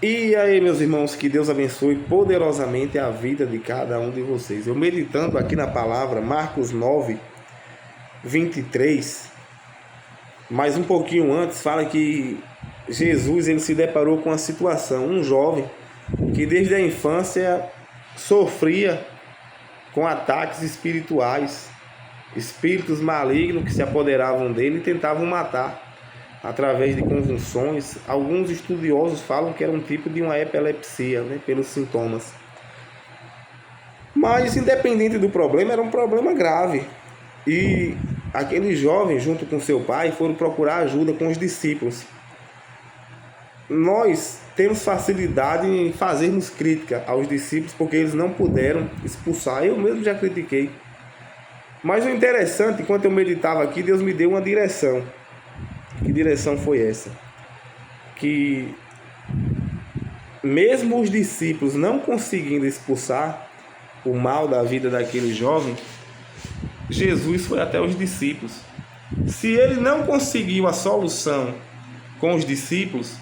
E aí, meus irmãos, que Deus abençoe poderosamente a vida de cada um de vocês. Eu meditando aqui na palavra, Marcos 9, 23, mas um pouquinho antes, fala que Jesus ele se deparou com uma situação, um jovem que desde a infância sofria com ataques espirituais, espíritos malignos que se apoderavam dele e tentavam matar através de convulsões. Alguns estudiosos falam que era um tipo de uma epilepsia, né, pelos sintomas. Mas, independente do problema, era um problema grave. E aquele jovem, junto com seu pai, foram procurar ajuda com os discípulos. Nós temos facilidade em fazermos crítica aos discípulos porque eles não puderam expulsar. Eu mesmo já critiquei. Mas o interessante, enquanto eu meditava aqui, Deus me deu uma direção. Que direção foi essa? Que mesmo os discípulos não conseguindo expulsar o mal da vida daquele jovem, Jesus foi até os discípulos. Se ele não conseguiu a solução com os discípulos,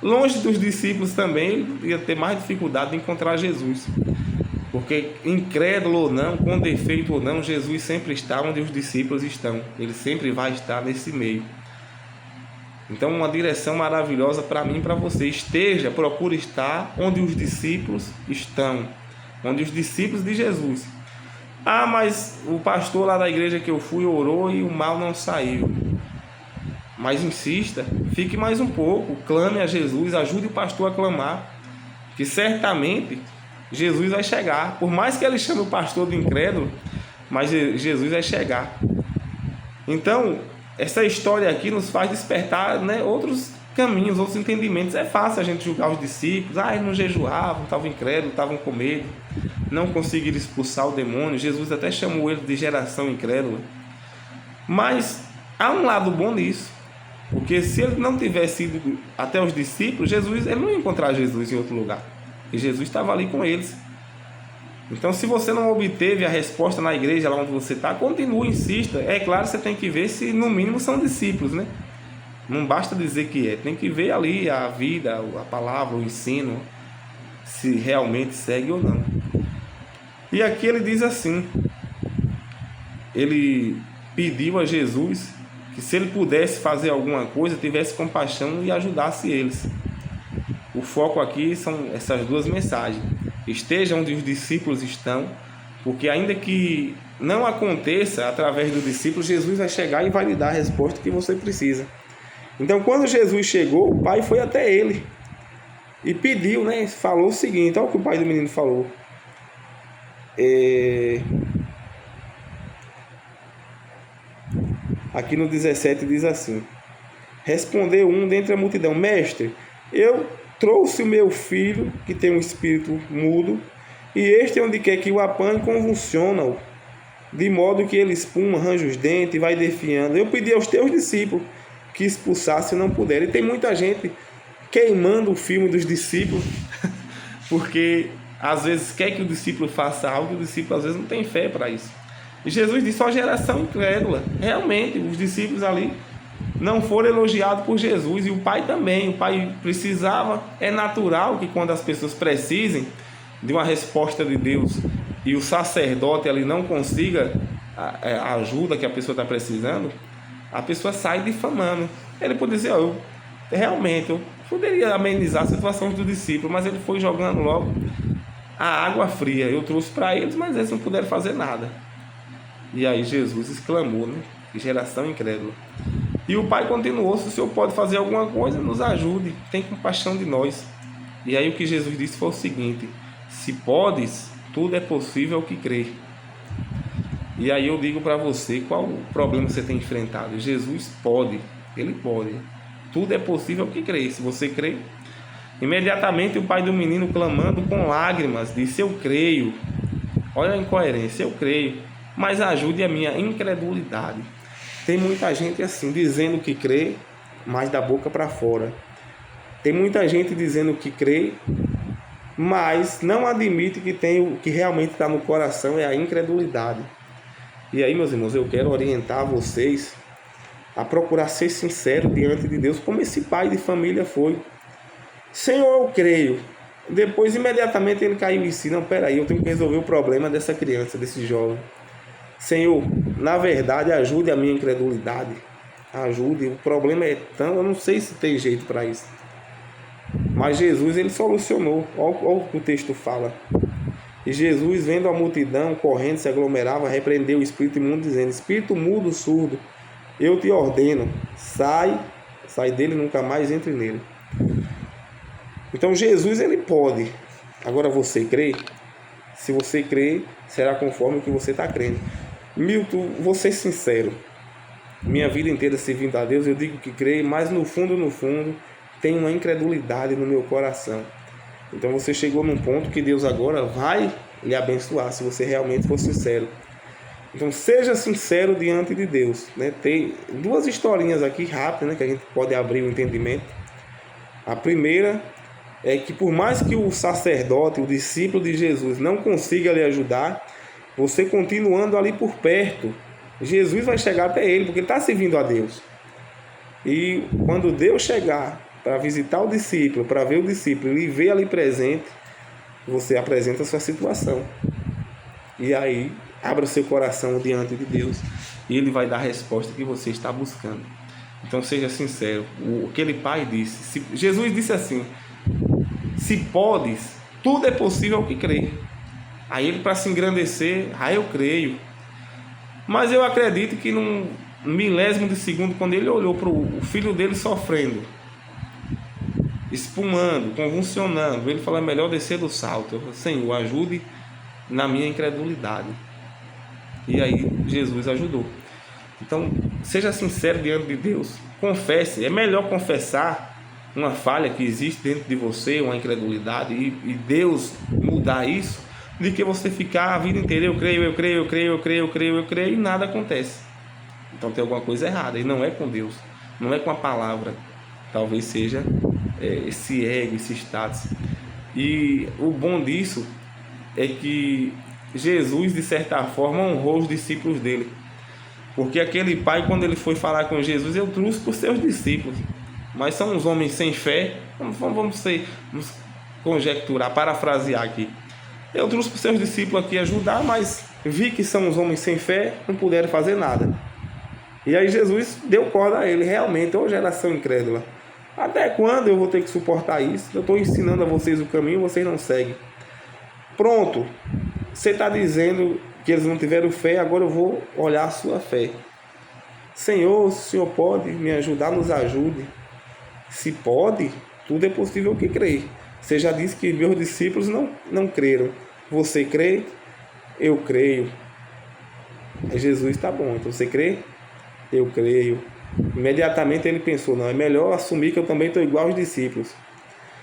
longe dos discípulos também ele ia ter mais dificuldade de encontrar Jesus. Porque incrédulo ou não, com defeito ou não, Jesus sempre está onde os discípulos estão. Ele sempre vai estar nesse meio. Então, uma direção maravilhosa para mim e para você. Procure estar onde os discípulos estão. Onde os discípulos de Jesus. Ah, mas o pastor lá da igreja que eu fui orou e o mal não saiu. Mas insista, fique mais um pouco, clame a Jesus, ajude o pastor a clamar. Que certamente Jesus vai chegar. Por mais que ele chame o pastor de incrédulo, mas Jesus vai chegar. Então, essa história aqui nos faz despertar, né, outros caminhos, outros entendimentos. É fácil a gente julgar os discípulos. Eles não jejuavam, estavam incrédulos, estavam com medo, não conseguiram expulsar o demônio. Jesus até chamou ele de geração incrédula. Mas há um lado bom nisso. Porque se ele não tivesse ido até os discípulos, ele não ia encontrar Jesus em outro lugar. E Jesus estava ali com eles. Então, se você não obteve a resposta na igreja, lá onde você está, continue, insista. É claro, você tem que ver se, no mínimo, são discípulos, né? Não basta dizer que é. Tem que ver ali a vida, a palavra, o ensino, se realmente segue ou não. E aqui ele diz assim, ele pediu a Jesus que se ele pudesse fazer alguma coisa, tivesse compaixão e ajudasse eles. O foco aqui são essas duas mensagens. Esteja onde os discípulos estão, porque ainda que não aconteça através do discípulo, Jesus vai chegar e vai lhe dar a resposta que você precisa. Então, quando Jesus chegou, o pai foi até ele e pediu, né? Falou o seguinte, olha o que o pai do menino falou. Aqui no 17 diz assim: respondeu um dentre a multidão: mestre, eu trouxe o meu filho, que tem um espírito mudo, e este, onde quer que o apanhe, convulsiona-o, de modo que ele espuma, arranja os dentes e vai definhando. Eu pedi aos teus discípulos que expulsassem e não puderam. E tem muita gente queimando o filme dos discípulos, porque às vezes quer que o discípulo faça algo e o discípulo às vezes não tem fé para isso. E Jesus disse: ó geração incrédula. Realmente, os discípulos ali não foram elogiados por Jesus, e o pai também. O pai precisava. É natural que quando as pessoas precisem de uma resposta de Deus e o sacerdote ali não consiga a ajuda que a pessoa está precisando, a pessoa sai difamando. Ele pode dizer: eu poderia amenizar a situação do discípulo, mas ele foi jogando logo a água fria. Eu trouxe para eles, mas eles não puderam fazer nada. E aí Jesus exclamou, né? Geração incrédula. E o pai continuou: se o Senhor pode fazer alguma coisa, nos ajude, tem compaixão de nós. E aí o que Jesus disse foi o seguinte: se podes, tudo é possível ao que crê. E aí eu digo para você, qual o problema que você tem enfrentado? Jesus pode, ele pode. Tudo é possível ao que crê. Se você crê, imediatamente o pai do menino, clamando com lágrimas, disse: eu creio. Olha a incoerência: eu creio, mas ajude a minha incredulidade. Tem muita gente assim, dizendo que crê, mas da boca para fora. Tem muita gente dizendo que crê, mas não admite que tem o que realmente está no coração, é a incredulidade. E aí, meus irmãos, eu quero orientar vocês a procurar ser sincero diante de Deus, como esse pai de família foi. Senhor, eu creio. Depois, imediatamente, ele caiu em si. Não, peraí, eu tenho que resolver o problema dessa criança, desse jovem. Senhor, na verdade, ajude a minha incredulidade. Ajude. O problema é tão... Eu não sei se tem jeito para isso. Mas Jesus, ele solucionou. Olha o que o texto fala. E Jesus, vendo a multidão correndo, se aglomerava, repreendeu o espírito imundo, dizendo: espírito mudo, surdo, eu te ordeno, sai dele, nunca mais entre nele. Então Jesus, ele pode. Agora você crê? Se você crê, será conforme o que você está crendo. Milton, vou ser sincero. Minha vida inteira servindo a Deus, eu digo que creio, mas no fundo, tem uma incredulidade no meu coração. Então você chegou num ponto que Deus agora vai lhe abençoar, se você realmente for sincero. Então seja sincero diante de Deus, né? Tem duas historinhas aqui rápidas, né, que a gente pode abrir o entendimento. A primeira é que por mais que o sacerdote, o discípulo de Jesus, não consiga lhe ajudar, você continuando ali por perto, Jesus vai chegar até ele, porque ele está servindo a Deus. E quando Deus chegar para visitar o discípulo, para ver o discípulo e ver ali presente, você apresenta a sua situação. E aí, abra o seu coração diante de Deus e Ele vai dar a resposta que você está buscando. Então, seja sincero. Aquele pai disse, Jesus disse assim: se podes, tudo é possível ao que crê. Aí ele, para se engrandecer, eu creio. Mas eu acredito que num milésimo de segundo, quando ele olhou para o filho dele sofrendo, espumando, convulsionando, ele falou: é melhor descer do salto. Eu falei: Senhor, ajude na minha incredulidade. E aí Jesus ajudou. Então, seja sincero diante de Deus. Confesse. É melhor confessar uma falha que existe dentro de você, uma incredulidade, e Deus mudar isso, do que você ficar a vida inteira: eu creio, e nada acontece. Então tem alguma coisa errada. E não é com Deus, não é com a palavra. Talvez seja esse ego, esse status. E o bom disso é que Jesus, de certa forma, honrou os discípulos dele. Porque aquele pai, quando ele foi falar com Jesus, eu trouxe para os seus discípulos. Mas são uns homens sem fé. Vamos conjecturar, parafrasear aqui. Eu trouxe para os seus discípulos aqui ajudar, mas vi que são uns homens sem fé, não puderam fazer nada. E aí Jesus deu corda a ele. Realmente, ô geração incrédula, até quando eu vou ter que suportar isso? Eu estou ensinando a vocês o caminho, vocês não seguem. Pronto, você está dizendo que eles não tiveram fé, agora eu vou olhar a sua fé. Senhor, o Senhor pode me ajudar, nos ajude. Se pode, tudo é possível que crê. Você já disse que meus discípulos não creram. Você crê? Eu creio. Jesus, está bom, então você crê? Eu creio. Imediatamente ele pensou: não, é melhor assumir que eu também estou igual aos discípulos.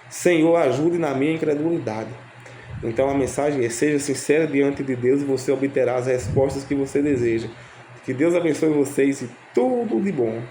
Senhor, ajude na minha incredulidade. Então a mensagem é: seja sincero diante de Deus e você obterá as respostas que você deseja. Que Deus abençoe vocês e tudo de bom.